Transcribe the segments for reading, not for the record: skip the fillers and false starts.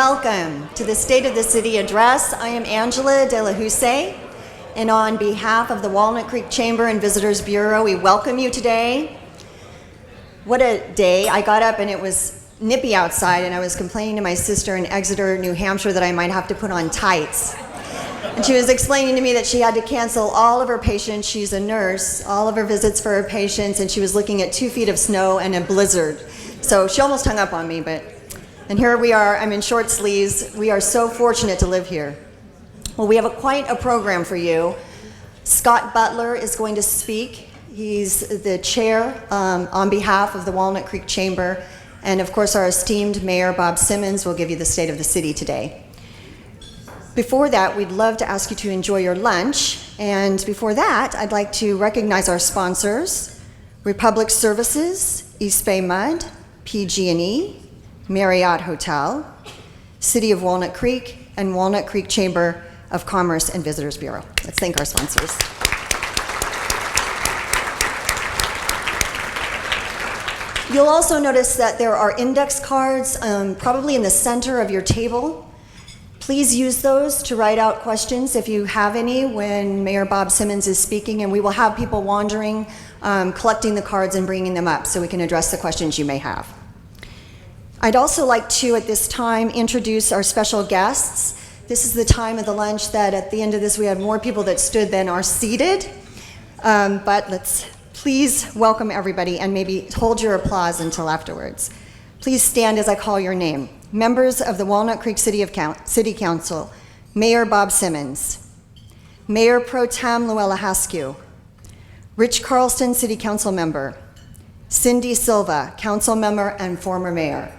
welcome to the State of the City Address. I am Angela De La Houssaye, and on behalf of the Walnut Creek Chamber and Visitors Bureau, we welcome you today. What a day. I got up and it was nippy outside, and I was complaining to my sister in Exeter, New Hampshire, that I might have to put on tights. And she was explaining to me that she had to cancel all of her patients. She's a nurse, all of her visits for her patients, and she was looking at 2 feet of snow and a blizzard. So she almost hung up on me, and here we are. I'm in short sleeves. We are so fortunate to live here. Well, we have quite a program for you. Scott Butler is going to speak. He's the chair on behalf of the Walnut Creek Chamber. And of course, our esteemed Mayor Bob Simmons will give you the state of the city today. Before that, we'd love to ask you to enjoy your lunch. And before that, I'd like to recognize our sponsors: Republic Services, East Bay Mud, PG&E, Marriott Hotel, City of Walnut Creek, and Walnut Creek Chamber of Commerce and Visitors Bureau. Let's thank our sponsors. You'll also notice that there are index cards probably in the center of your table. Please use those to write out questions if you have any when Mayor Bob Simmons is speaking, and we will have people wandering, collecting the cards and bringing them up so we can address the questions you may have. I'd also like to, at this time, introduce our special guests. This is the time of the lunch that at the end of this we have more people that stood than are seated, but let's please welcome everybody and maybe hold your applause until afterwards. Please stand as I call your name. Members of the Walnut Creek City Council, Mayor Bob Simmons, Mayor Pro Tem Luella Haskew, Rich Carlston, City Council Member, Cindy Silva, Council Member and former Mayor,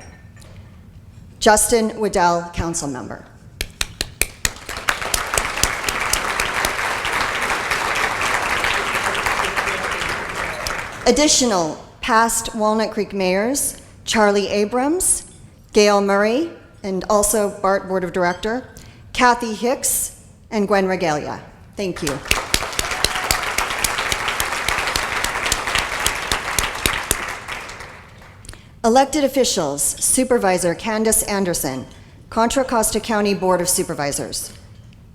Justin Waddell, Council Member. Additional past Walnut Creek mayors: Charlie Abrams, Gail Murray, and also Bart Board of Director, Kathy Hicks, and Gwen Regalia. Thank you. Elected officials: Supervisor Candace Anderson, Contra Costa County Board of Supervisors.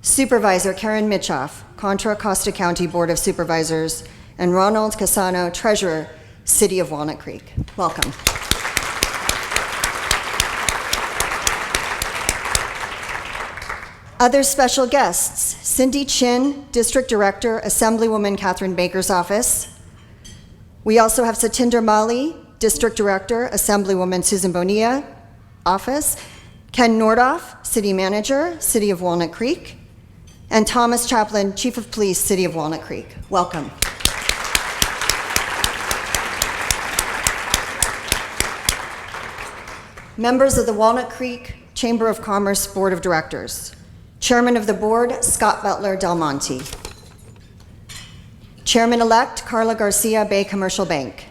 Supervisor Karen Mitchoff, Contra Costa County Board of Supervisors, and Ronald Casano, Treasurer, City of Walnut Creek. Welcome. Other special guests: Cindy Chin, District Director, Assemblywoman Catherine Baker's office. We also have Satinder Mali, District Director, Assemblywoman Susan Bonilla office. Ken Nordoff, City Manager, City of Walnut Creek. And Thomas Chaplin, Chief of Police, City of Walnut Creek. Welcome. Members of the Walnut Creek Chamber of Commerce Board of Directors. Chairman of the Board, Scott Butler Del Monte. Chairman-elect, Carla Garcia, Bay Commercial Bank.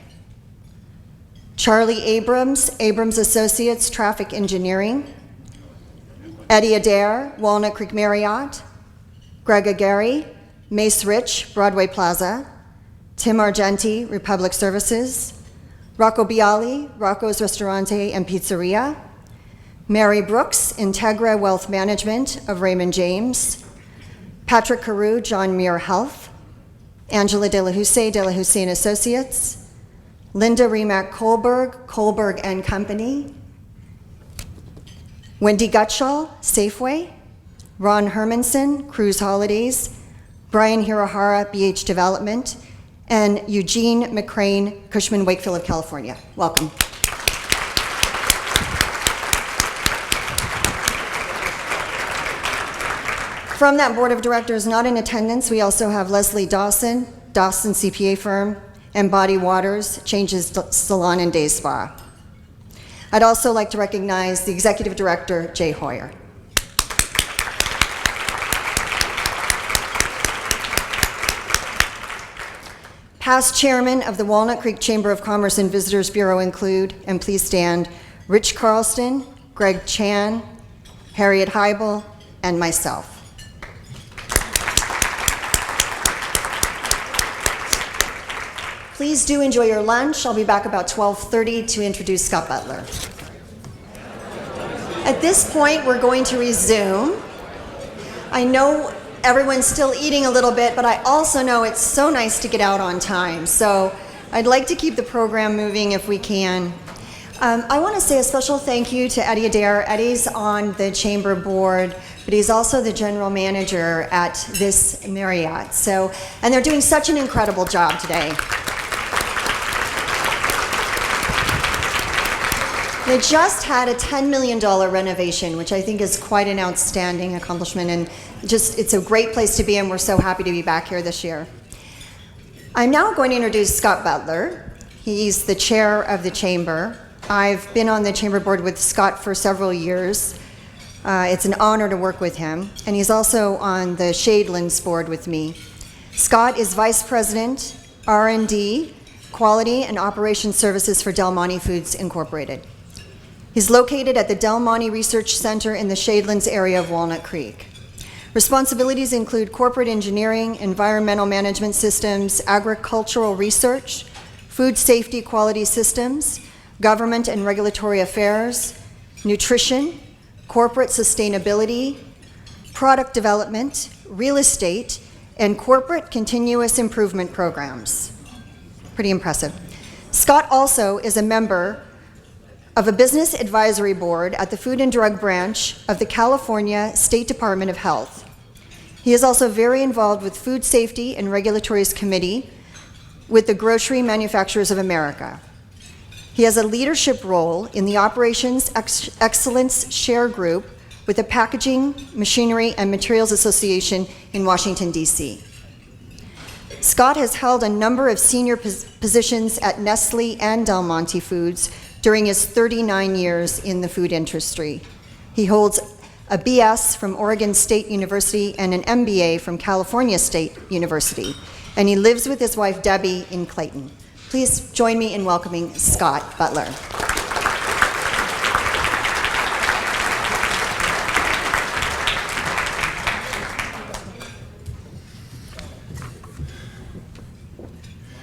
Charlie Abrams, Abrams Associates, Traffic Engineering. Eddie Adair, Walnut Creek Marriott. Greg Aguirre, Mace Rich, Broadway Plaza. Tim Argenti, Republic Services. Rocco Bialy, Rocco's Ristorante and Pizzeria. Mary Brooks, Integra Wealth Management of Raymond James. Patrick Carew, John Muir Health. Angela De La Houssaye and Associates. Linda Remack Kohlberg, Kohlberg and Company. Wendy Gutschall, Safeway. Ron Hermanson, Cruise Holidays. Brian Hirahara, BH Development. And Eugene McCrane, Cushman Wakefield of California. Welcome. From that board of directors not in attendance, we also have Leslie Dawson, Dawson CPA firm, and Body Waters, Changes Salon and Day Spa. I'd also like to recognize the executive director, Jay Hoyer. Past chairmen of the Walnut Creek Chamber of Commerce and Visitors Bureau include, and please stand, Rich Carlston, Greg Chan, Harriet Heibel, and myself. Please do enjoy your lunch. I'll be back about 12:30 to introduce Scott Butler. At this point, we're going to resume. I know everyone's still eating a little bit, but I also know it's so nice to get out on time. So I'd like to keep the program moving if we can. I want to say a special thank you to Eddie Adair. Eddie's on the Chamber Board, but he's also the general manager at this Marriott. And they're doing such an incredible job today. They just had a $10 million renovation, which I think is quite an outstanding accomplishment, and it's a great place to be, and we're so happy to be back here this year. I'm now going to introduce Scott Butler. He's the chair of the Chamber. I've been on the Chamber Board with Scott for several years. It's an honor to work with him, and he's also on the Shadelands Board with me. Scott is Vice President, R&D, Quality and Operations Services for Del Monte Foods Incorporated. He's located at the Del Monte Research Center in the Shadelands area of Walnut Creek. Responsibilities include corporate engineering, environmental management systems, agricultural research, food safety quality systems, government and regulatory affairs, nutrition, corporate sustainability, product development, real estate, and corporate continuous improvement programs. Pretty impressive. Scott also is a member of a business advisory board at the Food and Drug Branch of the California State Department of Health. He is also very involved with Food Safety and Regulatory Committee with the Grocery Manufacturers of America. He has a leadership role in the Operations Excellence Share Group with the Packaging, Machinery, and Materials Association in Washington, D.C. Scott has held a number of senior positions at Nestle and Del Monte Foods during his 39 years in the food industry. He holds a BS from Oregon State University and an MBA from California State University, and he lives with his wife Debbie in Clayton. Please join me in welcoming Scott Butler.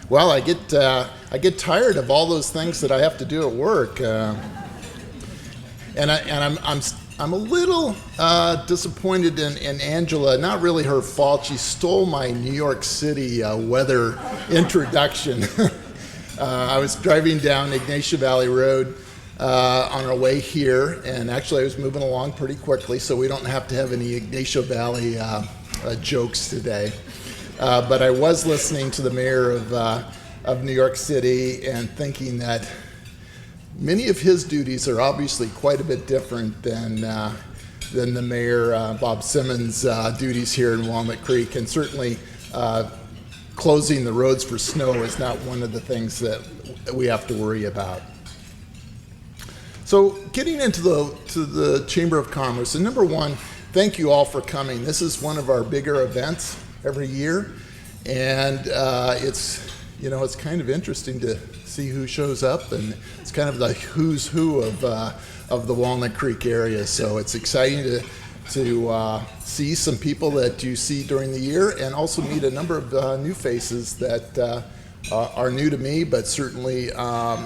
Well, I get tired of all those things that I have to do at work, and I'm a little disappointed in Angela. Not really her fault. She stole my New York City weather introduction. I was driving down Ignatia Valley Road on our way here, and actually I was moving along pretty quickly, so we don't have to have any Ignatia Valley jokes today. But I was listening to the mayor of New York City and thinking that many of his duties are obviously quite a bit different than the mayor, Bob Simmons' duties here in Walnut Creek, and certainly closing the roads for snow is not one of the things that we have to worry about. So getting into the Chamber of Commerce, and number one, thank you all for coming. This is one of our bigger events every year, and it's kind of interesting to see who shows up, and it's kind of the who's who of the Walnut Creek area. So it's exciting to see some people that you see during the year, and also meet a number of new faces that are new to me, but certainly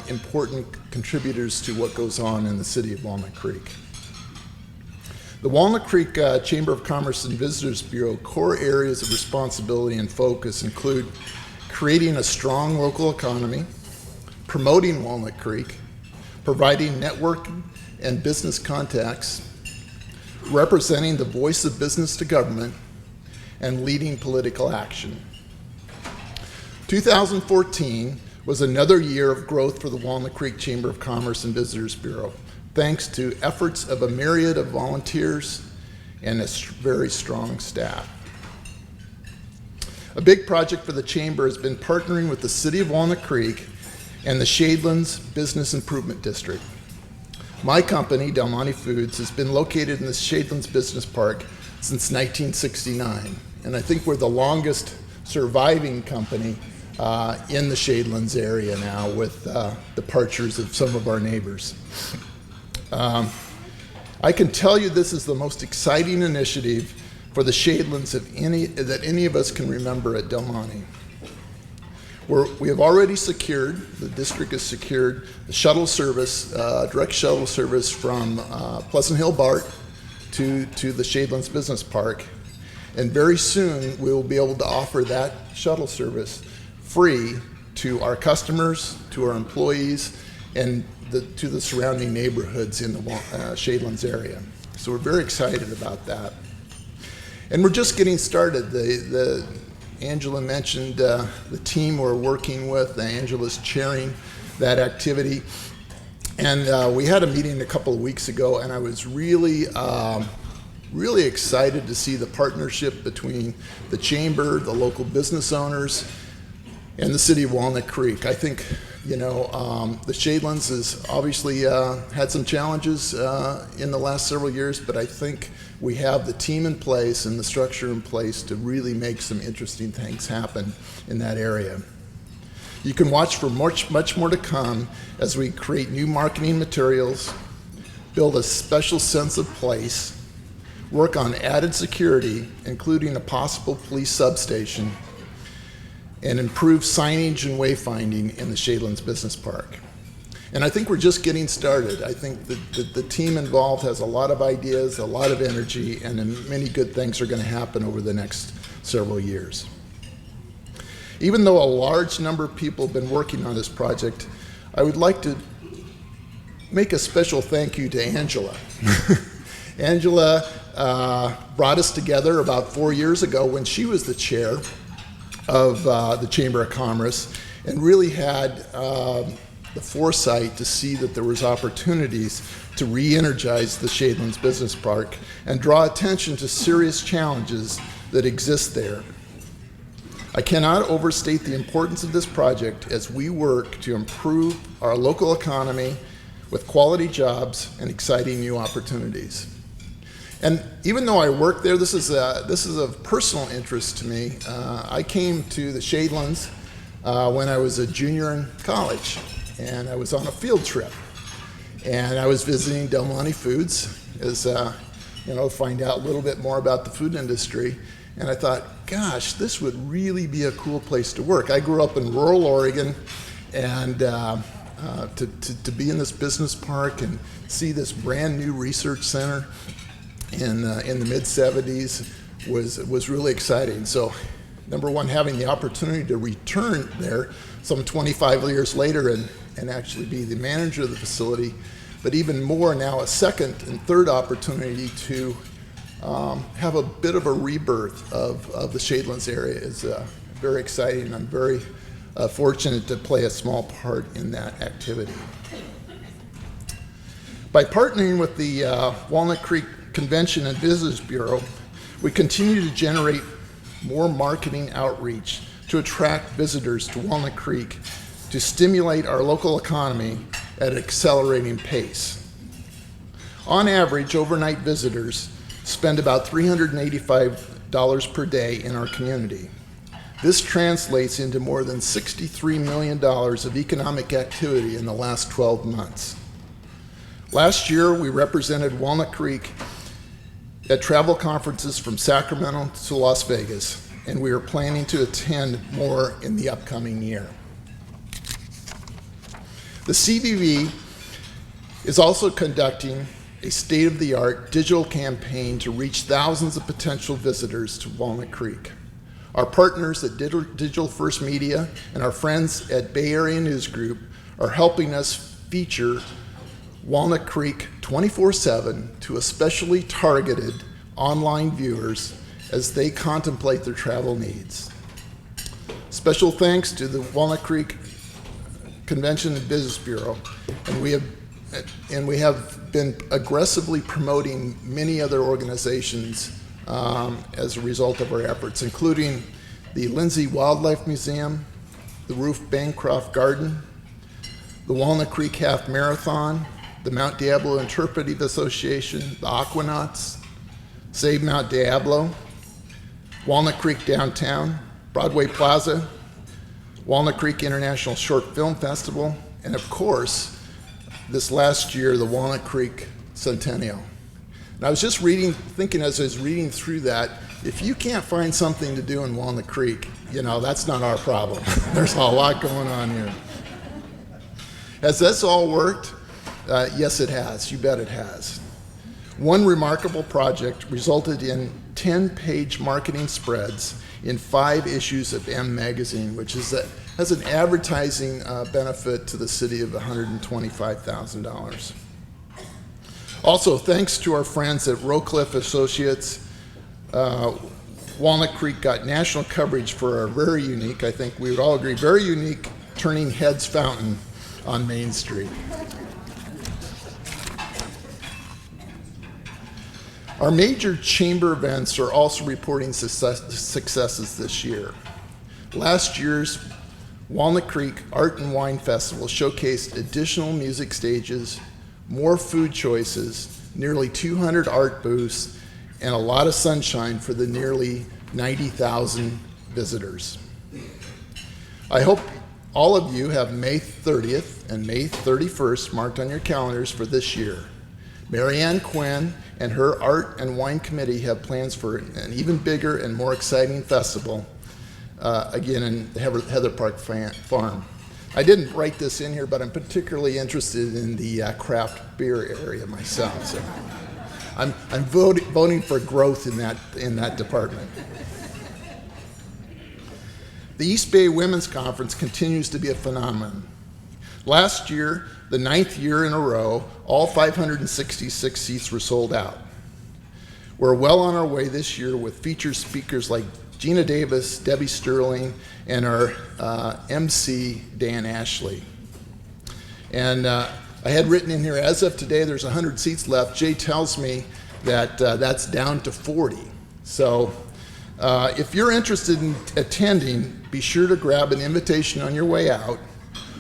important contributors to what goes on in the city of Walnut Creek. The Walnut Creek Chamber of Commerce and Visitors Bureau core areas of responsibility and focus include creating a strong local economy, promoting Walnut Creek, providing networking and business contacts, representing the voice of business to government, and leading political action. 2014 was another year of growth for the Walnut Creek Chamber of Commerce and Visitors Bureau, thanks to efforts of a myriad of volunteers and a very strong staff. A big project for the Chamber has been partnering with the City of Walnut Creek and the Shadelands Business Improvement District. My company, Del Monte Foods, has been located in the Shadelands Business Park since 1969, and I think we're the longest surviving company in the Shadelands area now, with departures of some of our neighbors. I can tell you this is the most exciting initiative for the Shadelands that any of us can remember at Del Monte. We have already secured, the district has secured the shuttle service, direct shuttle service from Pleasant Hill BART to the Shadelands Business Park. And very soon we will be able to offer that shuttle service free to our customers, to our employees, and to the surrounding neighborhoods in the Shadelands area. So we're very excited about that. And we're just getting started. Angela mentioned the team we're working with. Angela's chairing that activity. And we had a meeting a couple of weeks ago, and I was really excited to see the partnership between the chamber, the local business owners, and the city of Walnut Creek. I think, the Shadelands has obviously had some challenges in the last several years, but I think we have the team in place and the structure in place to really make some interesting things happen in that area. You can watch for much more to come as we create new marketing materials, build a special sense of place, work on added security, including a possible police substation, and improve signage and wayfinding in the Shadelands Business Park. And I think we're just getting started. I think that the team involved has a lot of ideas, a lot of energy, and many good things are going to happen over the next several years. Even though a large number of people have been working on this project, I would like to make a special thank you to Angela. Angela brought us together about 4 years ago when she was the chair of the Chamber of Commerce, and really had the foresight to see that there was opportunities to re-energize the Shadelands Business Park and draw attention to serious challenges that exist there. I cannot overstate the importance of this project as we work to improve our local economy with quality jobs and exciting new opportunities. And even though I work there, this is of personal interest to me. I came to the Shadelands when I was a junior in college, and I was on a field trip. And I was visiting Del Monte Foods as, find out a little bit more about the food industry. And I thought, gosh, this would really be a cool place to work. I grew up in rural Oregon, and to be in this business park and see this brand new research center in the mid-'70s was really exciting. So, number one, having the opportunity to return there some 25 years later and actually be the manager of the facility, but even more now a second and third opportunity to have a bit of a rebirth of the Shadelands area is very exciting. I'm very fortunate to play a small part in that activity. By partnering with the Walnut Creek Convention and Visitors Bureau, we continue to generate more marketing outreach to attract visitors to Walnut Creek to stimulate our local economy at an accelerating pace. On average, overnight visitors spend about $385 per day in our community. This translates into more than $63 million of economic activity in the last 12 months. Last year, we represented Walnut Creek at travel conferences from Sacramento to Las Vegas, and we are planning to attend more in the upcoming year. The CVB is also conducting a state-of-the-art digital campaign to reach thousands of potential visitors to Walnut Creek. Our partners at Digital First Media and our friends at Bay Area News Group are helping us feature Walnut Creek 24/7 to especially targeted online viewers as they contemplate their travel needs. Special thanks to the Walnut Creek Convention and Business Bureau, and we have been aggressively promoting many other organizations as a result of our efforts, including the Lindsay Wildlife Museum, the Ruth Bancroft Garden, the Walnut Creek Half Marathon, the Mount Diablo Interpretive Association, the Aquanauts, Save Mount Diablo, Walnut Creek Downtown, Broadway Plaza, Walnut Creek International Short Film Festival, and of course, this last year, the Walnut Creek Centennial. And I was just thinking as I was reading through that, if you can't find something to do in Walnut Creek, that's not our problem. There's a lot going on here. Has this all worked? Yes, it has. You bet it has. One remarkable project resulted in 10-page marketing spreads in 5 issues of M Magazine, which has an advertising benefit to the city of $125,000. Also, thanks to our friends at Rowcliffe Associates, Walnut Creek got national coverage for our very unique, I think we would all agree, very unique Turning Heads fountain on Main Street. Our major chamber events are also reporting successes this year. Last year's Walnut Creek Art and Wine Festival showcased additional music stages, more food choices, nearly 200 art booths, and a lot of sunshine for the nearly 90,000 visitors. I hope all of you have May 30th and May 31st marked on your calendars for this year. Mary Ann Quinn and her Art and Wine Committee have plans for an even bigger and more exciting festival, again in the Heather Park Farm. I didn't write this in here, but I'm particularly interested in the craft beer area myself. So I'm voting for growth in that department. The East Bay Women's Conference continues to be a phenomenon. Last year, the 9th year in a row, all 566 seats were sold out. We're well on our way this year with featured speakers like Gina Davis, Debbie Sterling, and our MC, Dan Ashley. And I had written in here, as of today, there's 100 seats left. Jay tells me that that's down to 40. So if you're interested in attending, be sure to grab an invitation on your way out,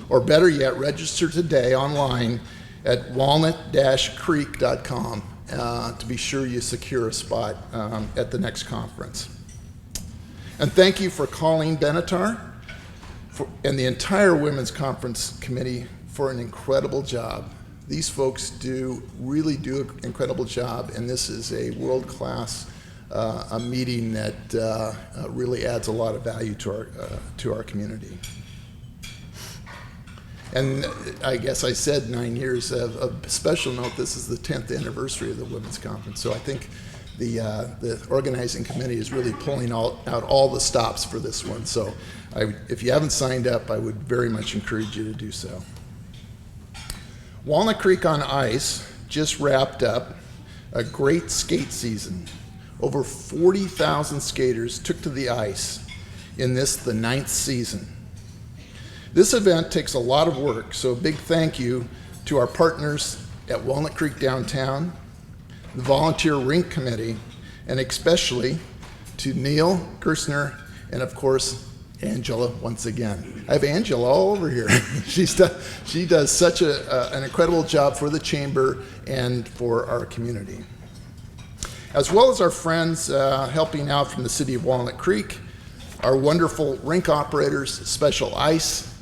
or better yet, register today online at walnut-creek.com to be sure you secure a spot at the next conference. And thank you for Colleen Benatar and the entire Women's Conference Committee for an incredible job. These folks really do an incredible job, and this is a world-class a meeting that really adds a lot of value to our community. And I guess I said 9 years. Of special note, this is the 10th anniversary of the Women's Conference. So I think the organizing committee is really pulling out all the stops for this one. So if you haven't signed up, I would very much encourage you to do so. Walnut Creek on Ice just wrapped up a great skate season. Over 40,000 skaters took to the ice in the 9th season. This event takes a lot of work, so a big thank you to our partners at Walnut Creek Downtown, the Volunteer Rink Committee, and especially to Neil Gerstner and, of course, Angela once again. I have Angela all over here. She does such an incredible job for the Chamber and for our community. As well as our friends helping out from the city of Walnut Creek, our wonderful rink operators, Special Ice,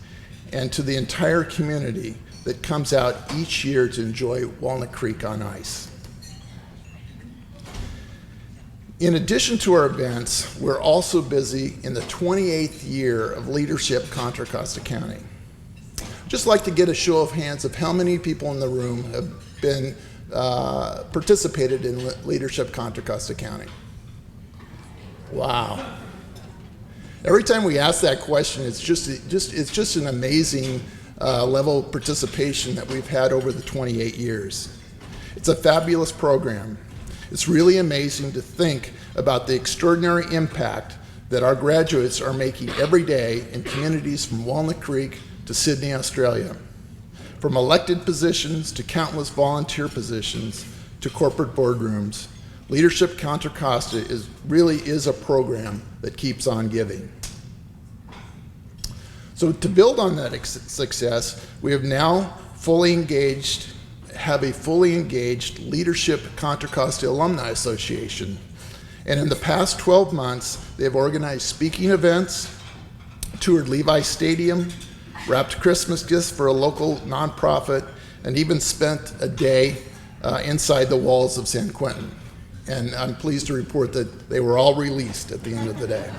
and to the entire community that comes out each year to enjoy Walnut Creek on Ice. In addition to our events, we're also busy in the 28th year of leadership Contra Costa County. Just like to get a show of hands of how many people in the room have been participated in leadership Contra Costa County. Wow. Every time we ask that question, it's just an amazing level of participation that we've had over the 28 years. It's a fabulous program. It's really amazing to think about the extraordinary impact that our graduates are making every day in communities from Walnut Creek to Sydney, Australia. From elected positions to countless volunteer positions to corporate boardrooms, Leadership Contra Costa really is a program that keeps on giving. So to build on that success, we have now have a fully engaged Leadership Contra Costa Alumni Association. And in the past 12 months, they have organized speaking events, toured Levi Stadium, wrapped Christmas gifts for a local nonprofit, and even spent a day inside the walls of San Quentin. And I'm pleased to report that they were all released at the end of the day.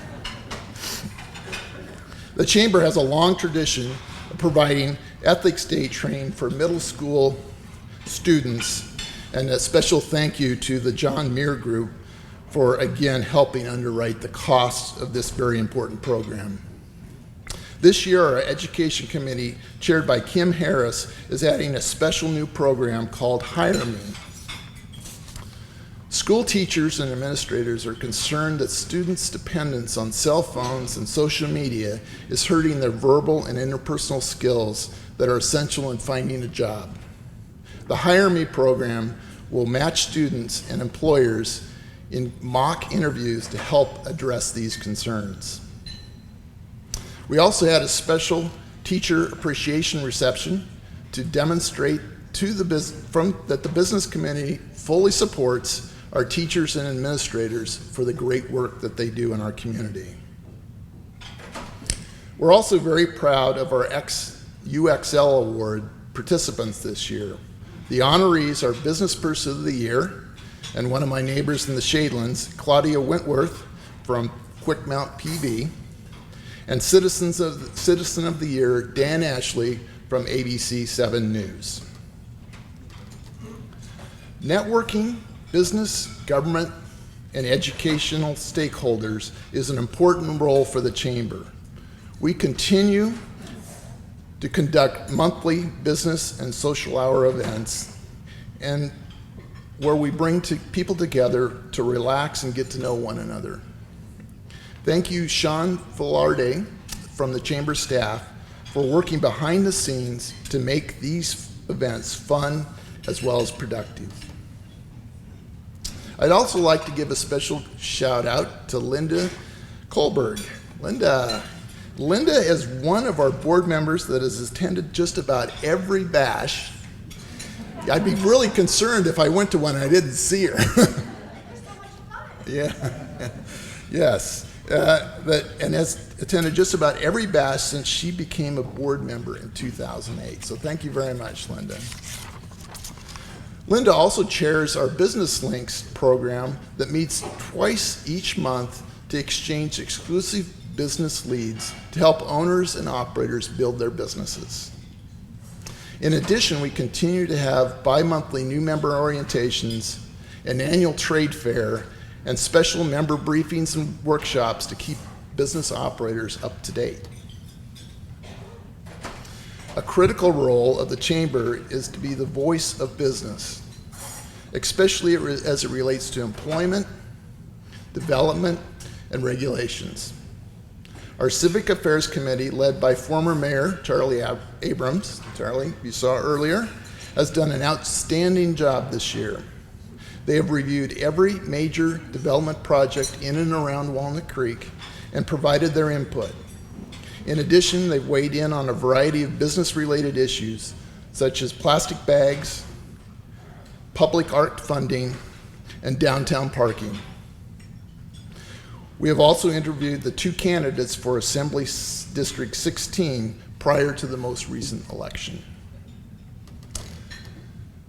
The Chamber has a long tradition of providing ethics day training for middle school students, and a special thank you to the John Muir Group for, again, helping underwrite the costs of this very important program. This year, our Education Committee, chaired by Kim Harris, is adding a special new program called Hire Me. School teachers and administrators are concerned that students' dependence on cell phones and social media is hurting their verbal and interpersonal skills that are essential in finding a job. The Hire Me program will match students and employers in mock interviews to help address these concerns. We also had a special teacher appreciation reception to demonstrate to that the business community fully supports our teachers and administrators for the great work that they do in our community. We're also very proud of our UXL Award participants this year. The honorees are Business Person of the Year, and one of my neighbors in the Shadelands, Claudia Wentworth from Quickmount PV, and Citizen of the Year, Dan Ashley from ABC 7 News. Networking, business, government, and educational stakeholders is an important role for the Chamber. We continue to conduct monthly business and social hour events, and where we bring people together to relax and get to know one another. Thank you, Sean Filarde from the Chamber staff, for working behind the scenes to make these events fun as well as productive. I'd also like to give a special shout out to Linda Kohlberg. Linda is one of our board members that has attended just about every bash. I'd be really concerned if I went to one and I didn't see her. Yeah, yes. And has attended just about every bash since she became a board member in 2008. So thank you very much, Linda. Linda also chairs our Business Links program that meets twice each month to exchange exclusive business leads to help owners and operators build their businesses. In addition, we continue to have bi-monthly new member orientations, an annual trade fair, and special member briefings and workshops to keep business operators up to date. A critical role of the Chamber is to be the voice of business, especially as it relates to employment, development, and regulations. Our Civic Affairs Committee, led by former Mayor Charlie Abrams, Charlie, you saw earlier, has done an outstanding job this year. They have reviewed every major development project in and around Walnut Creek and provided their input. In addition, they've weighed in on a variety of business-related issues, such as plastic bags, public art funding, and downtown parking. We have also interviewed the two candidates for Assembly District 16 prior to the most recent election.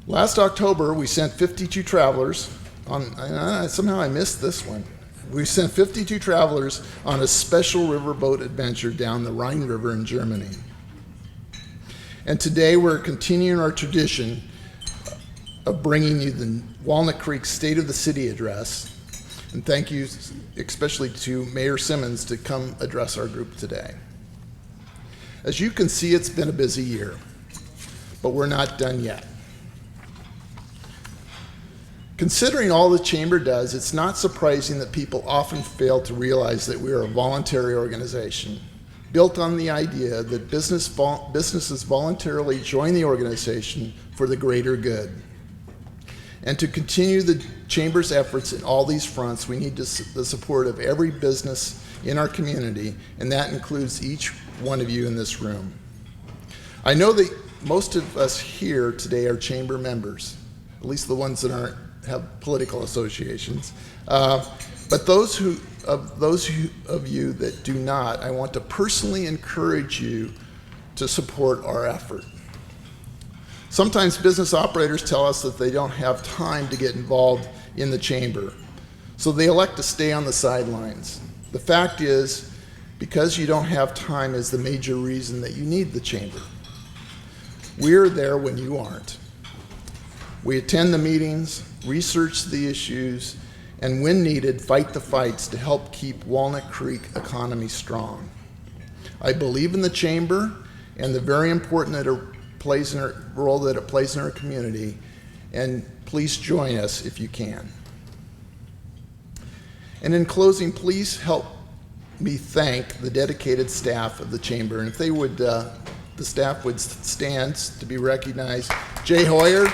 Last October, we sent 52 travelers on, somehow I missed this one. We sent 52 travelers on a special riverboat adventure down the Rhine River in Germany. And today we're continuing our tradition of bringing you the Walnut Creek State of the City address. And thank you especially to Mayor Simmons to come address our group today. As you can see, it's been a busy year, but we're not done yet. Considering all the Chamber does, it's not surprising that people often fail to realize that we are a voluntary organization, built on the idea that businesses voluntarily join the organization for the greater good. And to continue the Chamber's efforts in all these fronts, we need the support of every business in our community, and that includes each one of you in this room. I know that most of us here today are Chamber members, at least the ones that have political associations. But those of you that do not, I want to personally encourage you to support our effort. Sometimes business operators tell us that they don't have time to get involved in the chamber. So they elect to stay on the sidelines. The fact is, because you don't have time is the major reason that you need the chamber. We're there when you aren't. We attend the meetings, research the issues, and when needed, fight the fights to help keep Walnut Creek economy strong. I believe in the chamber and the very important role that it plays in our community, and please join us if you can. And in closing, please help me thank the dedicated staff of the chamber, and if they would, the staff would stand to be recognized. Jay Hoyer,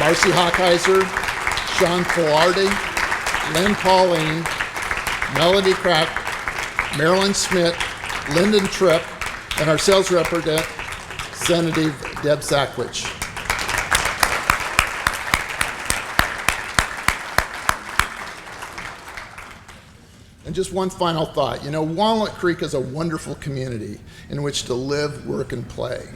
Marcy Hockheiser, Sean Filardi, Lynn Pauline, Melody Crack, Marilyn Schmidt, Lyndon Tripp, and our sales representative, Deb Sackwich. And just one final thought. You know, Walnut Creek is a wonderful community in which to live, work, and play.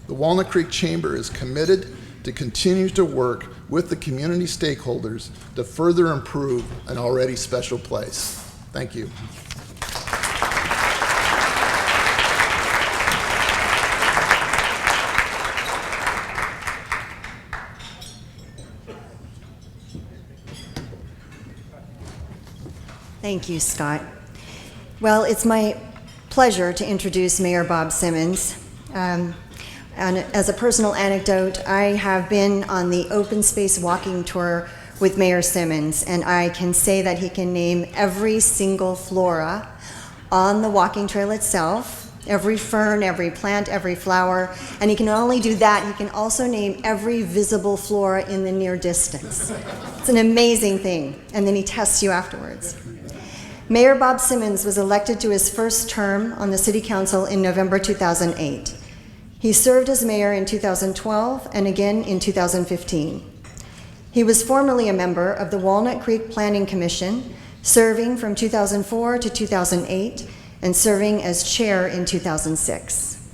The Walnut Creek Chamber is committed to continue to work with the community stakeholders to further improve an already special place. Thank you. Thank you, Scott. Well, it's my pleasure to introduce Mayor Bob Simmons. And as a personal anecdote, I have been on the open space walking tour with Mayor Simmons, and I can say that he can name every single flora on the walking trail itself, every fern, every plant, every flower, and he can not only do that, he can also name every visible flora in the near distance. It's an amazing thing, and then he tests you afterwards. Mayor Bob Simmons was elected to his first term on the City Council in November 2008. He served as mayor in 2012 and again in 2015. He was formerly a member of the Walnut Creek Planning Commission, serving from 2004 to 2008 and serving as chair in 2006.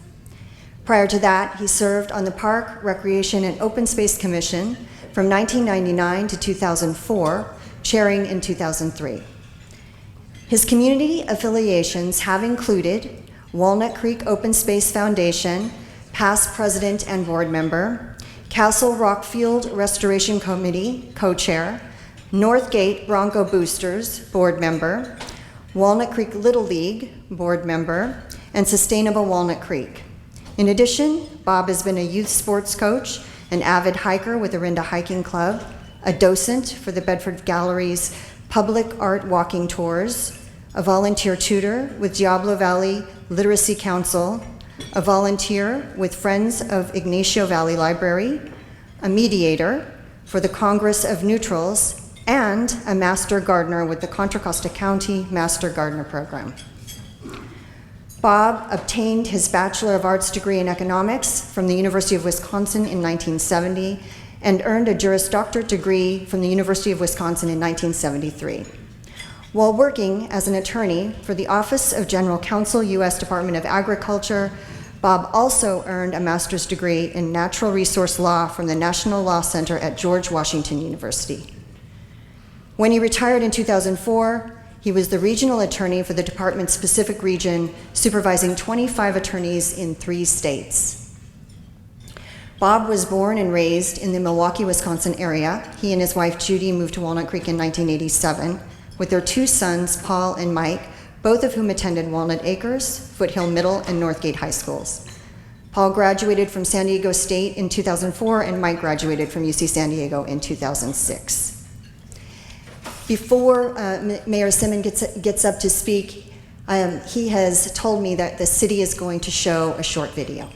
Prior to that, he served on the Park, Recreation, and Open Space Commission from 1999 to 2004, chairing in 2003. His community affiliations have included Walnut Creek Open Space Foundation, past president and board member, Castle Rockfield Restoration Committee, co-chair, Northgate Bronco Boosters, board member, Walnut Creek Little League, board member, and Sustainable Walnut Creek. In addition, Bob has been a youth sports coach, an avid hiker with the Orinda Hiking Club, a docent for the Bedford Gallery's public art walking tours, a volunteer tutor with Diablo Valley Literacy Council, a volunteer with Friends of Ignacio Valley Library, a mediator for the Congress of Neutrals, and a master gardener with the Contra Costa County Master Gardener Program. Bob obtained his Bachelor of Arts degree in economics from the University of Wisconsin in 1970 and earned a Juris Doctorate degree from the University of Wisconsin in 1973. While working as an attorney for the Office of General Counsel, U.S. Department of Agriculture, Bob also earned a master's degree in natural resource law from the National Law Center at George Washington University. When he retired in 2004, he was the regional attorney for the department's Pacific region, supervising 25 attorneys in 3 states. Bob was born and raised in the Milwaukee, Wisconsin area. He and his wife Judy moved to Walnut Creek in 1987 with their 2 sons, Paul and Mike, both of whom attended Walnut Acres, Foothill Middle, and Northgate High Schools. Paul graduated from San Diego State in 2004, and Mike graduated from UC San Diego in 2006. Before Mayor Simmons gets up to speak, he has told me that the city is going to show a short video.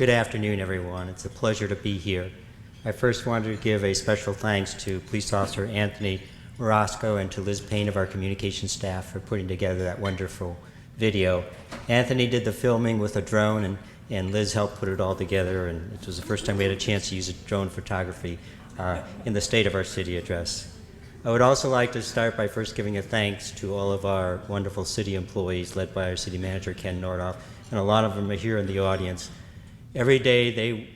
Good afternoon, everyone. It's a pleasure to be here. I first wanted to give a special thanks to Police Officer Anthony Morosco and to Liz Payne of our communication staff for putting together that wonderful video. Anthony did the filming with a drone, and Liz helped put it all together, and it was the first time we had a chance to use a drone photography in the State of our City address. I would also like to start by first giving a thanks to all of our wonderful city employees led by our city manager, Ken Nordoff, and a lot of them are here in the audience. Every day they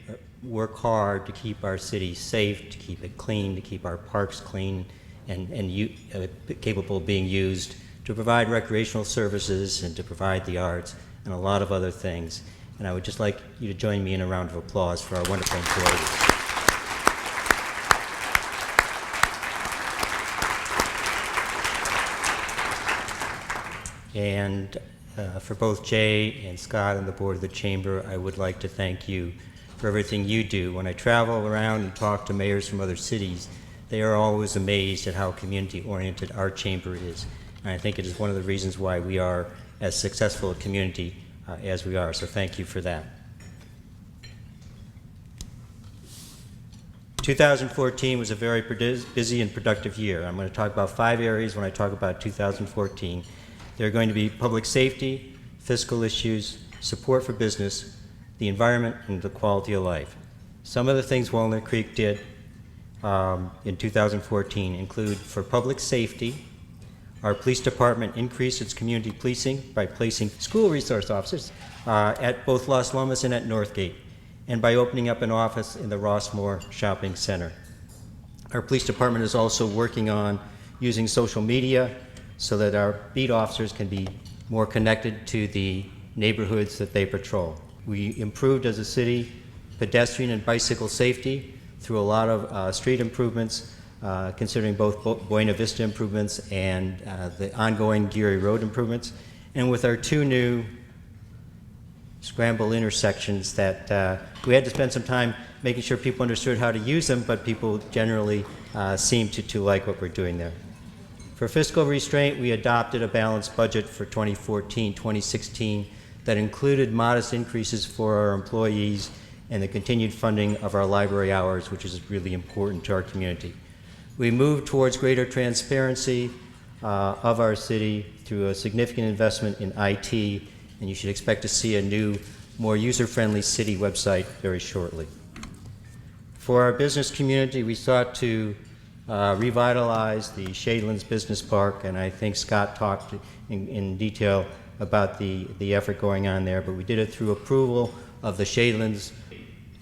work hard to keep our city safe, to keep it clean, to keep our parks clean and capable of being used, to provide recreational services and to provide the arts and a lot of other things. And I would just like you to join me in a round of applause for our wonderful employees. And for both Jay and Scott and the board of the Chamber, I would like to thank you for everything you do. When I travel around and talk to mayors from other cities, they are always amazed at how community-oriented our chamber is. And I think it is one of the reasons why we are as successful a community as we are. So thank you for that. 2014 was a very busy and productive year. I'm going to talk about 5 areas when I talk about 2014. They're going to be public safety, fiscal issues, support for business, the environment, and the quality of life. Some of the things Walnut Creek did in 2014 include, for public safety, our police department increased its community policing by placing school resource officers at both Los Lomas and at Northgate, and by opening up an office in the Rossmore Shopping Center. Our police department is also working on using social media so that our beat officers can be more connected to the neighborhoods that they patrol. We improved as a city pedestrian and bicycle safety through a lot of street improvements, considering both Buena Vista improvements and the ongoing Geary Road improvements. And with our 2 new scramble intersections that we had to spend some time making sure people understood how to use them, but people generally seem to like what we're doing there. For fiscal restraint, we adopted a balanced budget for 2014-2016 that included modest increases for our employees and the continued funding of our library hours, which is really important to our community. We moved towards greater transparency of our city through a significant investment in IT, and you should expect to see a new, more user-friendly city website very shortly. For our business community, we sought to revitalize the Shadelands Business Park, and I think Scott talked in detail about the effort going on there, but we did it through approval of the Shadelands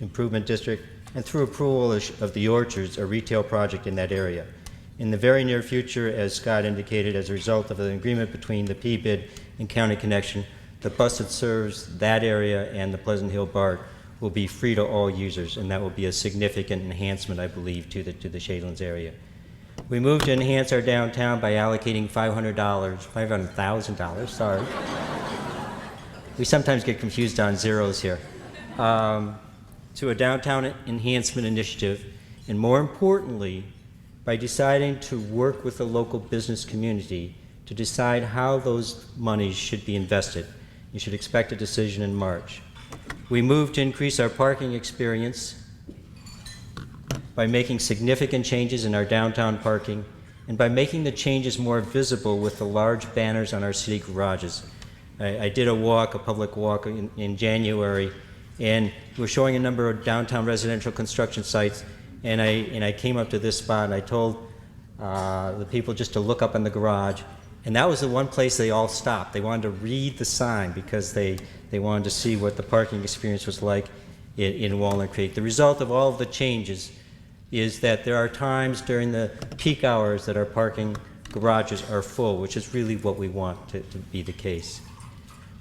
Improvement District and through approval of the Orchards, a retail project in that area. In the very near future, as Scott indicated, as a result of an agreement between the PBID and County Connection, the bus that serves that area and the Pleasant Hill BART will be free to all users, and that will be a significant enhancement, I believe, to the Shadelands area. We moved to enhance our downtown by allocating $500,000, sorry. We sometimes get confused on zeros here. To a downtown enhancement initiative, and more importantly, by deciding to work with the local business community to decide how those monies should be invested. You should expect a decision in March. We moved to increase our parking experience by making significant changes in our downtown parking and by making the changes more visible with the large banners on our city garages. I did a public walk in January, and we're showing a number of downtown residential construction sites, and I came up to this spot and I told the people just to look up in the garage, and that was the one place they all stopped. They wanted to read the sign because they wanted to see what the parking experience was like in Walnut Creek. The result of all of the changes is that there are times during the peak hours that our parking garages are full, which is really what we want to be the case.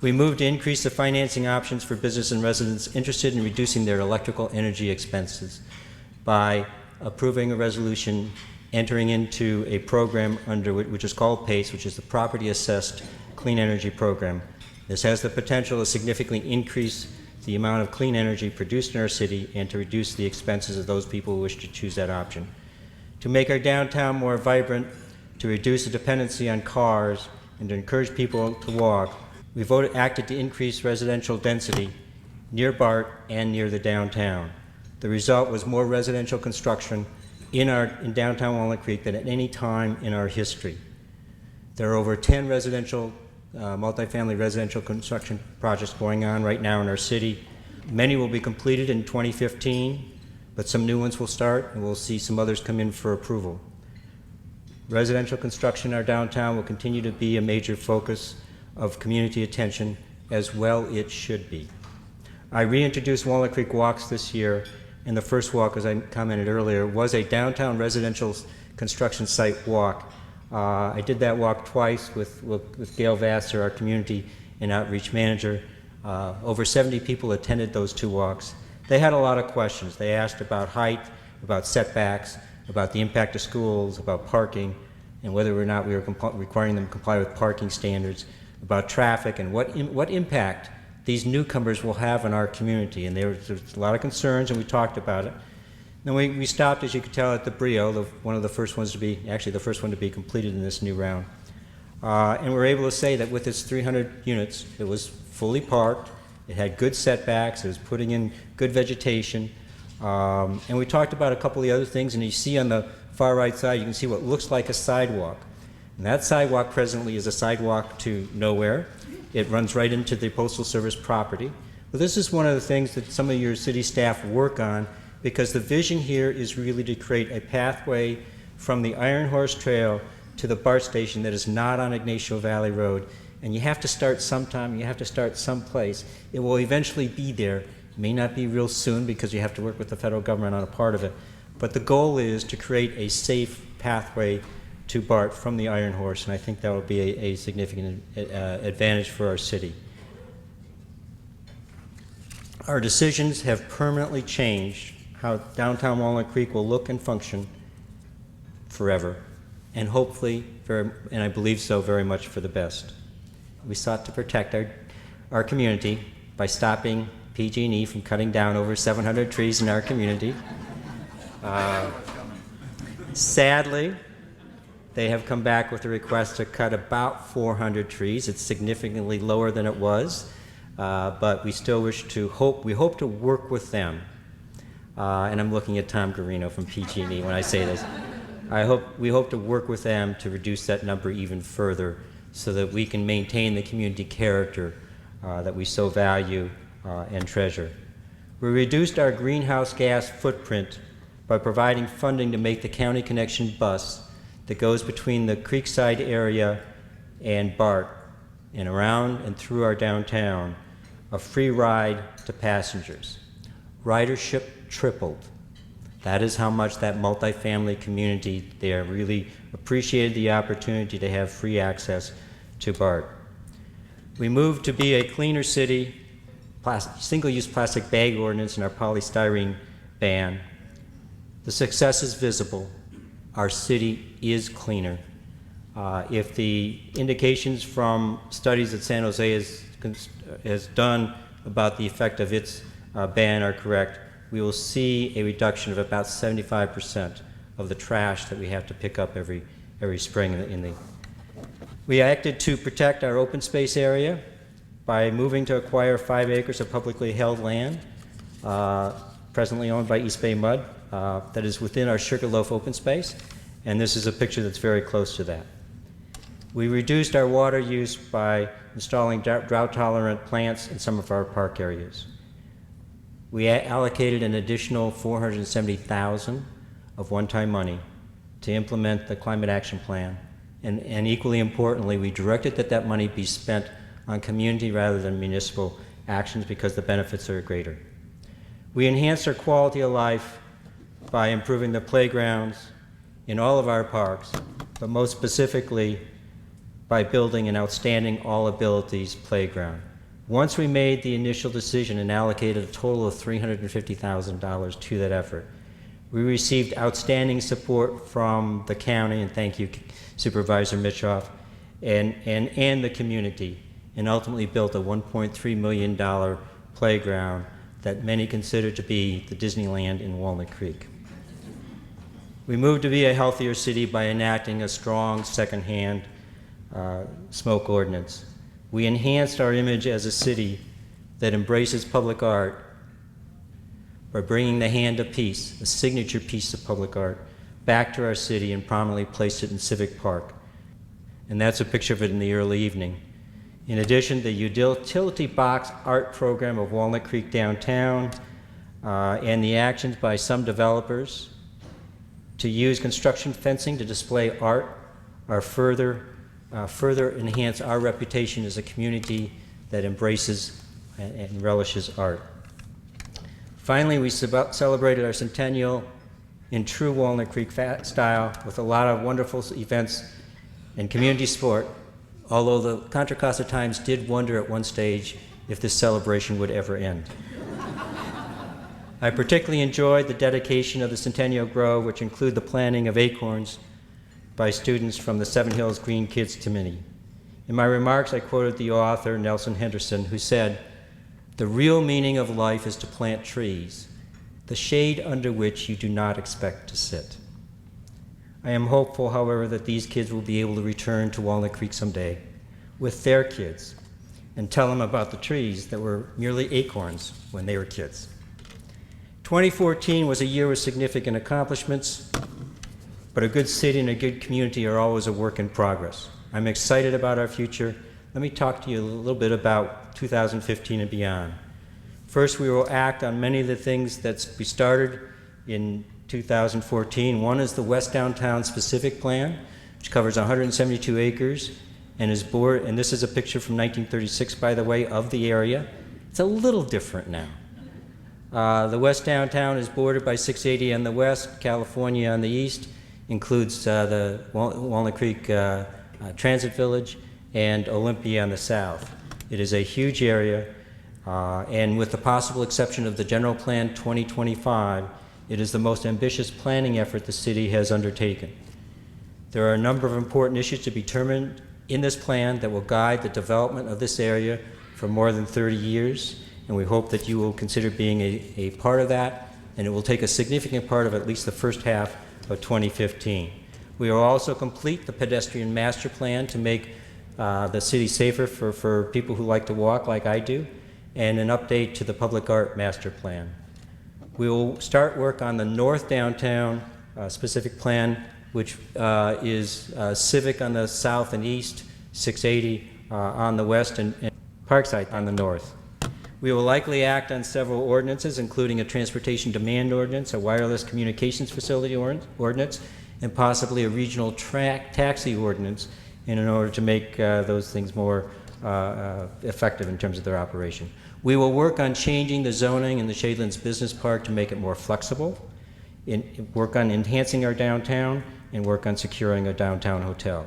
We moved to increase the financing options for business and residents interested in reducing their electrical energy expenses by approving a resolution entering into a program which is called PACE, which is the Property Assessed Clean Energy Program. This has the potential to significantly increase the amount of clean energy produced in our city and to reduce the expenses of those people who wish to choose that option. To make our downtown more vibrant, to reduce the dependency on cars, and to encourage people to walk, we acted to increase residential density near BART and near the downtown. The result was more residential construction in downtown Walnut Creek than at any time in our history. There are over 10 multifamily residential construction projects going on right now in our city. Many will be completed in 2015, but some new ones will start, and we'll see some others come in for approval. Residential construction in our downtown will continue to be a major focus of community attention, as well it should be. I reintroduced Walnut Creek Walks this year, and the first walk, as I commented earlier, was a downtown residential construction site walk. I did that walk twice with Gail Vassar, our community and outreach manager. Over 70 people attended those two walks. They had a lot of questions. They asked about height, about setbacks, about the impact of schools, about parking, and whether or not we were requiring them to comply with parking standards, about traffic, and what impact these newcomers will have in our community. And there was a lot of concerns, and we talked about it. Then we stopped, as you could tell, at the Brio, one of the first ones to be, actually the first one to be completed in this new round. And we were able to say that with its 300 units, it was fully parked, it had good setbacks, it was putting in good vegetation, and we talked about a couple of the other things, and you see on the far right side, you can see what looks like a sidewalk. And that sidewalk presently is a sidewalk to nowhere. It runs right into the Postal Service property. But this is one of the things that some of your city staff work on, because the vision here is really to create a pathway from the Iron Horse Trail to the BART station that is not on Ignacio Valley Road. And you have to start sometime, you have to start someplace. It will eventually be there. It may not be real soon because you have to work with the federal government on a part of it. But the goal is to create a safe pathway to BART from the Iron Horse, and I think that will be a significant advantage for our city. Our decisions have permanently changed how downtown Walnut Creek will look and function forever, and hopefully, and I believe so, very much for the best. We sought to protect our community by stopping PG&E from cutting down over 700 trees in our community. Sadly, they have come back with a request to cut about 400 trees. It's significantly lower than it was, but we still we hope to work with them. And I'm looking at Tom Garino from PG&E when I say this. We hope to work with them to reduce that number even further so that we can maintain the community character that we so value and treasure. We reduced our greenhouse gas footprint by providing funding to make the County Connection bus that goes between the Creekside area and BART and around and through our downtown a free ride to passengers. Ridership tripled. That is how much that multifamily community there really appreciated the opportunity to have free access to BART. We moved to be a cleaner city, single-use plastic bag ordinance and our polystyrene ban. The success is visible. Our city is cleaner. If the indications from studies that San Jose has done about the effect of its ban are correct, we will see a reduction of about 75% of the trash that we have to pick up every spring. We acted to protect our open space area by moving to acquire 5 acres of publicly held land, presently owned by East Bay Mud, that is within our Sugarloaf open space, and this is a picture that's very close to that. We reduced our water use by installing drought-tolerant plants in some of our park areas. We allocated an additional $470,000 of one-time money to implement the Climate Action Plan, and equally importantly, we directed that money be spent on community rather than municipal actions because the benefits are greater. We enhanced our quality of life by improving the playgrounds in all of our parks, but most specifically by building an outstanding all-abilities playground. Once we made the initial decision and allocated a total of $350,000 to that effort, we received outstanding support from the county, and thank you, Supervisor Mitchoff, and the community, and ultimately built a $1.3 million playground that many consider to be the Disneyland in Walnut Creek. We moved to be a healthier city by enacting a strong secondhand smoke ordinance. We enhanced our image as a city that embraces public art by bringing the Hand of Peace, a signature piece of public art, back to our city and prominently placed it in Civic Park. And that's a picture of it in the early evening. In addition, the utility box art program of Walnut Creek downtown and the actions by some developers to use construction fencing to display art are further enhance our reputation as a community that embraces and relishes art. Finally, we celebrated our centennial in true Walnut Creek style with a lot of wonderful events and community support, although the Contra Costa Times did wonder at one stage if this celebration would ever end. I particularly enjoyed the dedication of the Centennial Grove, which include the planting of acorns by students from the Seven Hills Green Kids Committee. In my remarks, I quoted the author, Nelson Henderson, who said, "The real meaning of life is to plant trees, the shade under which you do not expect to sit." I am hopeful, however, that these kids will be able to return to Walnut Creek someday with their kids and tell them about the trees that were merely acorns when they were kids. 2014 was a year with significant accomplishments, but a good city and a good community are always a work in progress. I'm excited about our future. Let me talk to you a little bit about 2015 and beyond. First, we will act on many of the things that we started in 2014. One is the West Downtown Specific Plan, which covers 172 acres and is and this is a picture from 1936, by the way, of the area. It's a little different now. The West Downtown is bordered by 680 on the west, California on the east, includes the Walnut Creek Transit Village, and Olympia on the south. It is a huge area, and with the possible exception of the General Plan 2025, it is the most ambitious planning effort the city has undertaken. There are a number of important issues to be determined in this plan that will guide the development of this area for more than 30 years, and we hope that you will consider being a part of that, and it will take a significant part of at least the first half of 2015. We will also complete the pedestrian master plan to make the city safer for people who like to walk like I do, and an update to the public art master plan. We will start work on the North Downtown specific plan, which is Civic on the south and east, 680 on the west, and Parkside on the north. We will likely act on several ordinances, including a transportation demand ordinance, a wireless communications facility ordinance, and possibly a regional taxi ordinance in order to make those things more effective in terms of their operation. We will work on changing the zoning in the Shadelands Business Park to make it more flexible, work on enhancing our downtown, and work on securing a downtown hotel.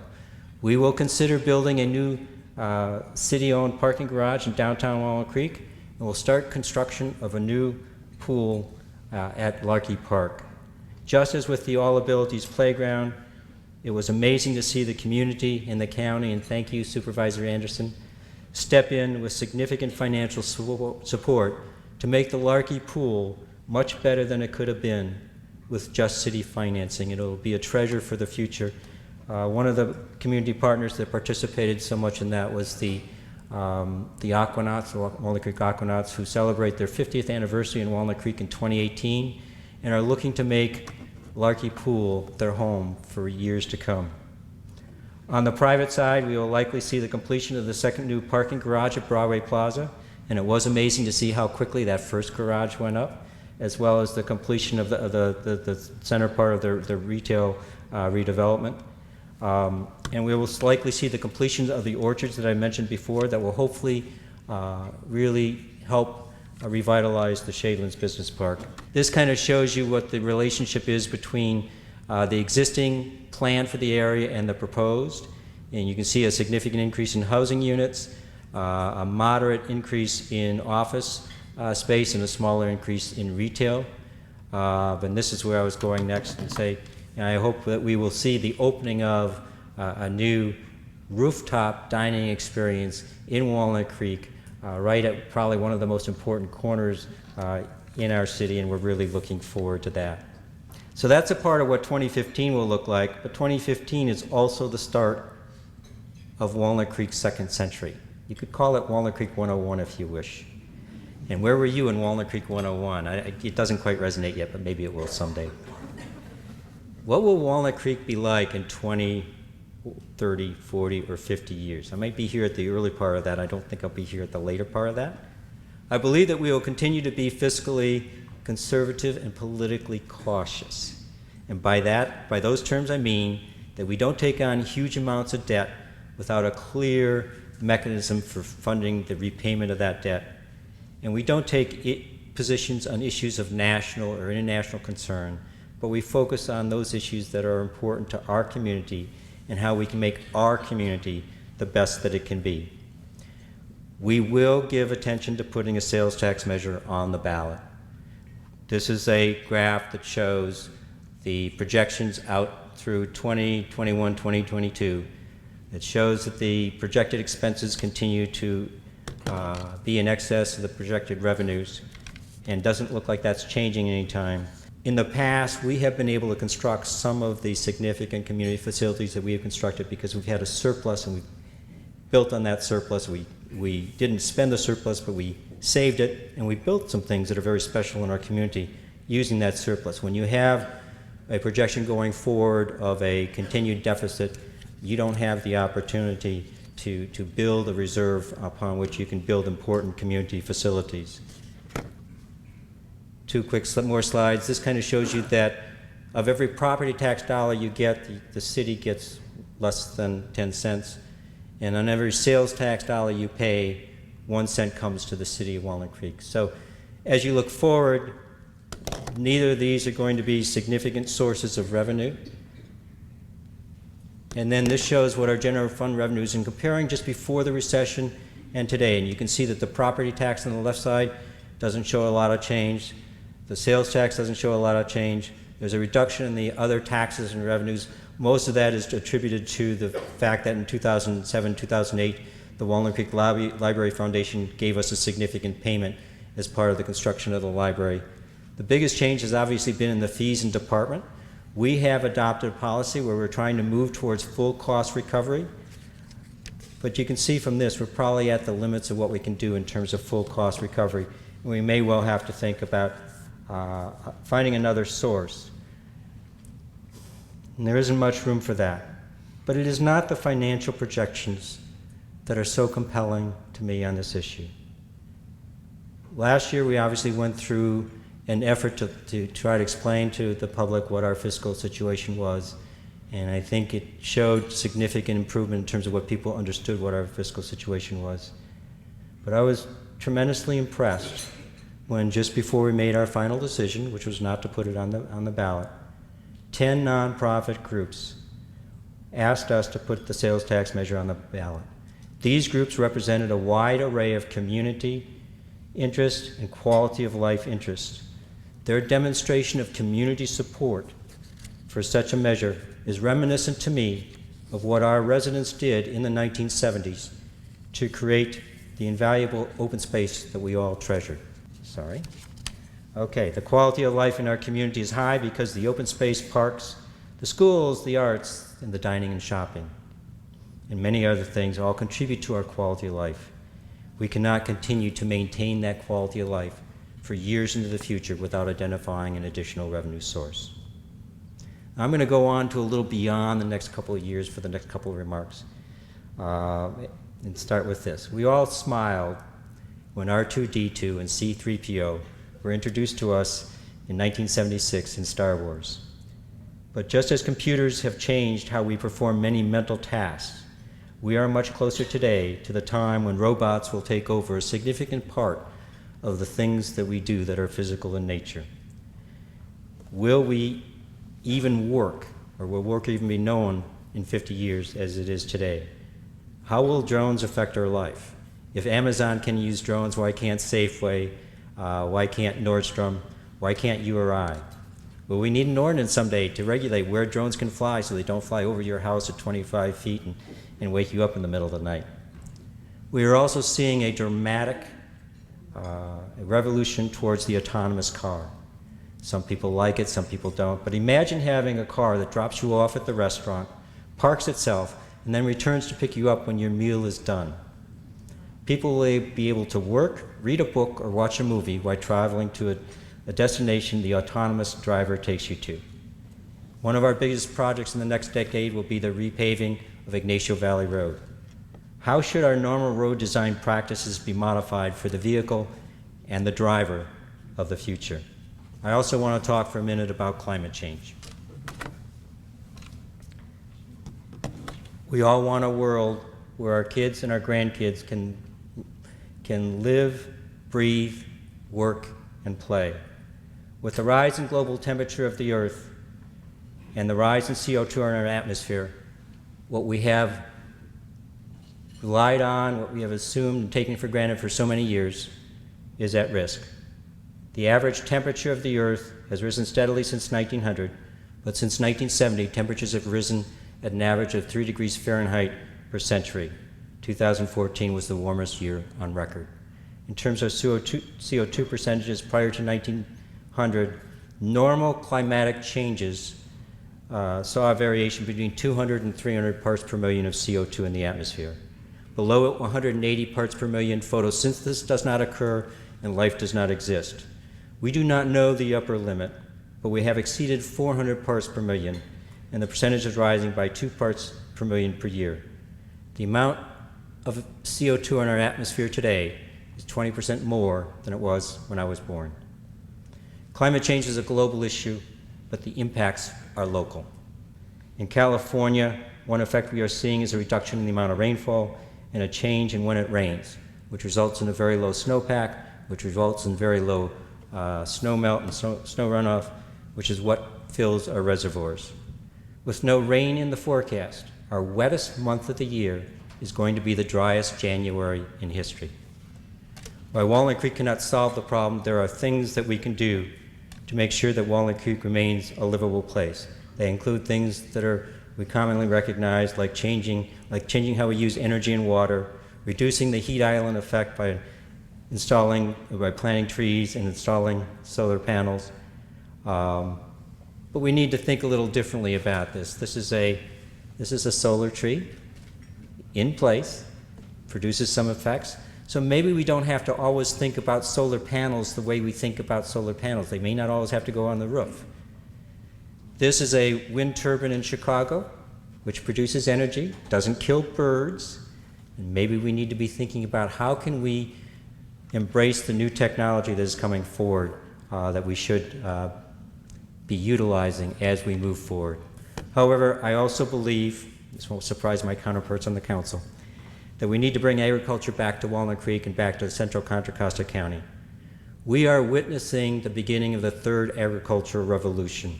We will consider building a new city-owned parking garage in downtown Walnut Creek, and we'll start construction of a new pool at Larkey Park. Just as with the All Abilities Playground, it was amazing to see the community and the county, and thank you, Supervisor Anderson, step in with significant financial support to make the Larkey Pool much better than it could have been with just city financing. It'll be a treasure for the future. One of the community partners that participated so much in that was the Aquanauts, the Walnut Creek Aquanauts, who celebrate their 50th anniversary in Walnut Creek in 2018 and are looking to make Larkey Pool their home for years to come. On the private side, we will likely see the completion of the second new parking garage at Broadway Plaza, and it was amazing to see how quickly that first garage went up, as well as the completion of the center part of the retail redevelopment. And we will likely see the completion of the orchards that I mentioned before that will hopefully really help revitalize the Shadelands Business Park. This kind of shows you what the relationship is between the existing plan for the area and the proposed. And you can see a significant increase in housing units, a moderate increase in office space, and a smaller increase in retail. And this is where I was going next and say, and I hope that we will see the opening of a new rooftop dining experience in Walnut Creek, right at probably one of the most important corners in our city, and we're really looking forward to that. So that's a part of what 2015 will look like, but 2015 is also the start of Walnut Creek's second century. You could call it Walnut Creek 101 if you wish. And where were you in Walnut Creek 101? It doesn't quite resonate yet, but maybe it will someday. What will Walnut Creek be like in 20, 30, 40, or 50 years? I might be here at the early part of that. I don't think I'll be here at the later part of that. I believe that we will continue to be fiscally conservative and politically cautious. And by those terms, I mean that we don't take on huge amounts of debt without a clear mechanism for funding the repayment of that debt. And we don't take positions on issues of national or international concern, but we focus on those issues that are important to our community and how we can make our community the best that it can be. We will give attention to putting a sales tax measure on the ballot. This is a graph that shows the projections out through 2021, 2022. It shows that the projected expenses continue to be in excess of the projected revenues, and doesn't look like that's changing anytime. In the past, we have been able to construct some of the significant community facilities that we have constructed because we've had a surplus and we've built on that surplus. We didn't spend the surplus, but we saved it, and we built some things that are very special in our community using that surplus. When you have a projection going forward of a continued deficit, you don't have the opportunity to build a reserve upon which you can build important community facilities. Two quick more slides. This kind of shows you that of every property tax dollar you get, the city gets less than 10 cents. And on every sales tax dollar you pay, 1 cent comes to the city of Walnut Creek. So as you look forward, neither of these are going to be significant sources of revenue. And then this shows what our general fund revenues in comparing just before the recession and today. And you can see that the property tax on the left side doesn't show a lot of change. The sales tax doesn't show a lot of change. There's a reduction in the other taxes and revenues. Most of that is attributed to the fact that in 2007, 2008, the Walnut Creek Library Foundation gave us a significant payment as part of the construction of the library. The biggest change has obviously been in the fees and department. We have adopted a policy where we're trying to move towards full cost recovery. But you can see from this, we're probably at the limits of what we can do in terms of full cost recovery. And we may well have to think about finding another source. And there isn't much room for that. But it is not the financial projections that are so compelling to me on this issue. Last year, we obviously went through an effort to try to explain to the public what our fiscal situation was. And I think it showed significant improvement in terms of what people understood what our fiscal situation was. But I was tremendously impressed when just before we made our final decision, which was not to put it on the ballot, 10 nonprofit groups asked us to put the sales tax measure on the ballot. These groups represented a wide array of community interest and quality of life interests. Their demonstration of community support for such a measure is reminiscent to me of what our residents did in the 1970s to create the invaluable open space that we all treasured. Sorry. Okay, the quality of life in our community is high because the open space, parks, the schools, the arts, and the dining and shopping, and many other things all contribute to our quality of life. We cannot continue to maintain that quality of life for years into the future without identifying an additional revenue source. I'm going to go on to a little beyond the next couple of years for the next couple of remarks and start with this. We all smiled when R2-D2 and C-3PO were introduced to us in 1976 in Star Wars. But just as computers have changed how we perform many mental tasks, we are much closer today to the time when robots will take over a significant part of the things that we do that are physical in nature. Will we even work, or will work even be known in 50 years as it is today? How will drones affect our life? If Amazon can use drones, why can't Safeway? Why can't Nordstrom? Why can't you or I? Well, we need an ordinance someday to regulate where drones can fly so they don't fly over your house at 25 feet and wake you up in the middle of the night. We are also seeing a dramatic revolution towards the autonomous car. Some people like it, some people don't. But imagine having a car that drops you off at the restaurant, parks itself, and then returns to pick you up when your meal is done. People will be able to work, read a book, or watch a movie while traveling to a destination the autonomous driver takes you to. One of our biggest projects in the next decade will be the repaving of Ignacio Valley Road. How should our normal road design practices be modified for the vehicle and the driver of the future? I also want to talk for a minute about climate change. We all want a world where our kids and our grandkids can live, breathe, work, and play. With the rise in global temperature of the Earth and the rise in CO2 in our atmosphere, what we have relied on, what we have assumed and taken for granted for so many years, is at risk. The average temperature of the Earth has risen steadily since 1900, but since 1970, temperatures have risen at an average of 3 degrees Fahrenheit per century. 2014 was the warmest year on record. In terms of CO2 percentages prior to 1900, normal climatic changes saw a variation between 200 and 300 parts per million of CO2 in the atmosphere. Below it, 180 parts per million, photosynthesis does not occur and life does not exist. We do not know the upper limit, but we have exceeded 400 parts per million, and the percentage is rising by 2 parts per million per year. The amount of CO2 in our atmosphere today is 20% more than it was when I was born. Climate change is a global issue, but the impacts are local. In California, one effect we are seeing is a reduction in the amount of rainfall and a change in when it rains, which results in a very low snowpack, which results in very low snow melt and snow runoff, which is what fills our reservoirs. With no rain in the forecast, our wettest month of the year is going to be the driest January in history. While Walnut Creek cannot solve the problem, there are things that we can do to make sure that Walnut Creek remains a livable place. They include things that we commonly recognize, like changing how we use energy and water, reducing the heat island effect by planting trees and installing solar panels. But we need to think a little differently about this. This is a solar tree in place, produces some effects. So maybe we don't have to always think about solar panels the way we think about solar panels. They may not always have to go on the roof. This is a wind turbine in Chicago, which produces energy, doesn't kill birds, and maybe we need to be thinking about how can we embrace the new technology that is coming forward that we should be utilizing as we move forward. However, I also believe, this won't surprise my counterparts on the council, that we need to bring agriculture back to Walnut Creek and back to central Contra Costa County. We are witnessing the beginning of the third agricultural revolution.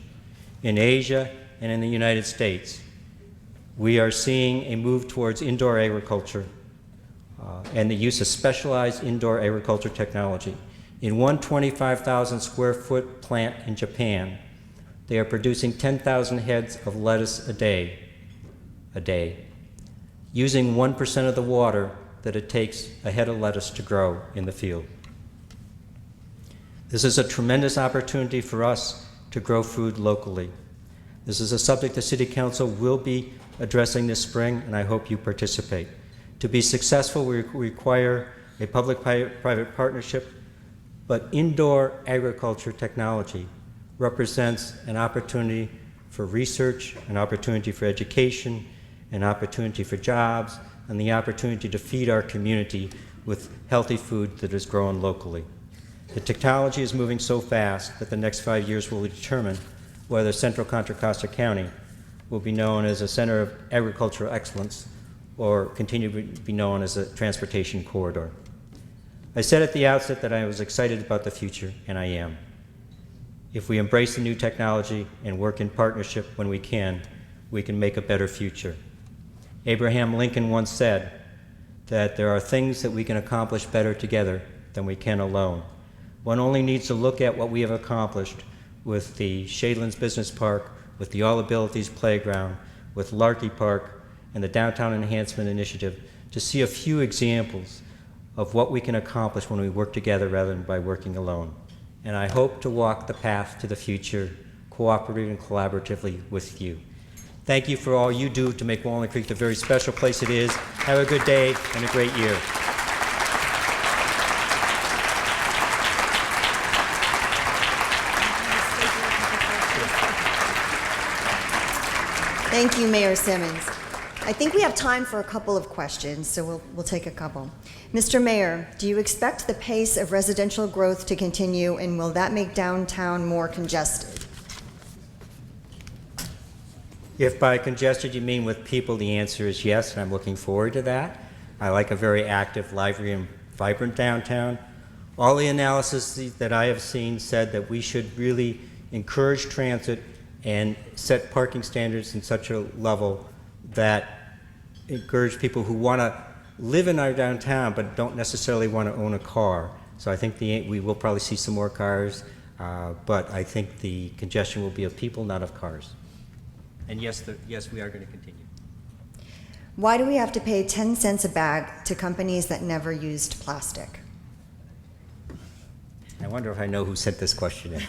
In Asia and in the United States, we are seeing a move towards indoor agriculture and the use of specialized indoor agriculture technology. In one 25,000 square foot plant in Japan, they are producing 10,000 heads of lettuce a day, using 1% of the water that it takes a head of lettuce to grow in the field. This is a tremendous opportunity for us to grow food locally. This is a subject the City Council will be addressing this spring, and I hope you participate. To be successful, we require a public-private partnership, but indoor agriculture technology represents an opportunity for research, an opportunity for education, an opportunity for jobs, and the opportunity to feed our community with healthy food that is grown locally. The technology is moving so fast that the next 5 years will determine whether Central Contra Costa County will be known as a center of agricultural excellence or continue to be known as a transportation corridor. I said at the outset that I was excited about the future, and I am. If we embrace the new technology and work in partnership when we can make a better future. Abraham Lincoln once said that there are things that we can accomplish better together than we can alone. One only needs to look at what we have accomplished with the Shadelands Business Park, with the All Abilities Playground, with Larkey Park, and the Downtown Enhancement Initiative to see a few examples of what we can accomplish when we work together rather than by working alone. And I hope to walk the path to the future cooperatively and collaboratively with you. Thank you for all you do to make Walnut Creek the very special place it is. Have a good day and a great year. Thank you, Mayor Simmons. I think we have time for a couple of questions, so we'll take a couple. Mr. Mayor, do you expect the pace of residential growth to continue, and will that make downtown more congested? If by congested you mean with people, the answer is yes, and I'm looking forward to that. I like a very active, lively, and vibrant downtown. All the analysis that I have seen said that we should really encourage transit and set parking standards in such a level that encourage people who want to live in our downtown but don't necessarily want to own a car. So I think we will probably see some more cars, but I think the congestion will be of people, not of cars. And yes, we are going to continue. Why do we have to pay 10 cents a bag to companies that never used plastic? I wonder if I know who sent this question in.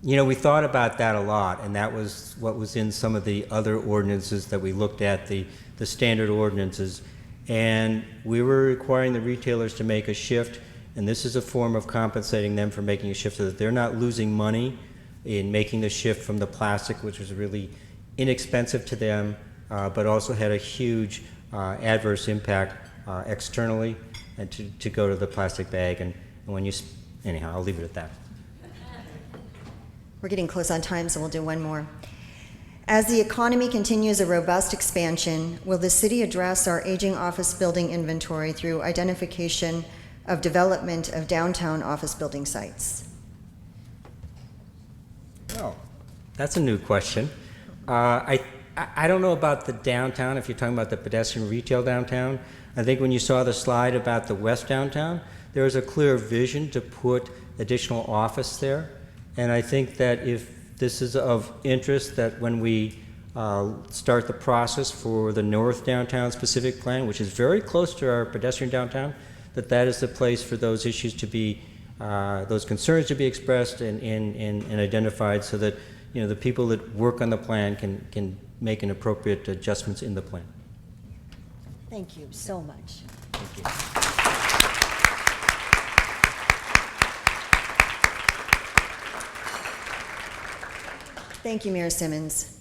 You know, we thought about that a lot, and that was what was in some of the other ordinances that we looked at, the standard ordinances. And we were requiring the retailers to make a shift, and this is a form of compensating them for making a shift so that they're not losing money in making the shift from the plastic, which was really inexpensive to them, but also had a huge adverse impact externally, and to go to the plastic bag. And when you, anyhow, I'll leave it at that. We're getting close on time, so we'll do one more. As the economy continues a robust expansion, will the city address our aging office building inventory through identification of development of downtown office building sites? Oh, that's a new question. I don't know about the downtown, if you're talking about the pedestrian retail downtown. I think when you saw the slide about the west downtown, there was a clear vision to put additional office there. And I think that if this is of interest, that when we start the process for the north downtown specific plan, which is very close to our pedestrian downtown, that is the place for those issues to be, those concerns to be expressed and identified, so that, you know, the people that work on the plan can make an appropriate adjustments in the plan. Thank you so much. Thank you. Thank you, Mayor Simmons.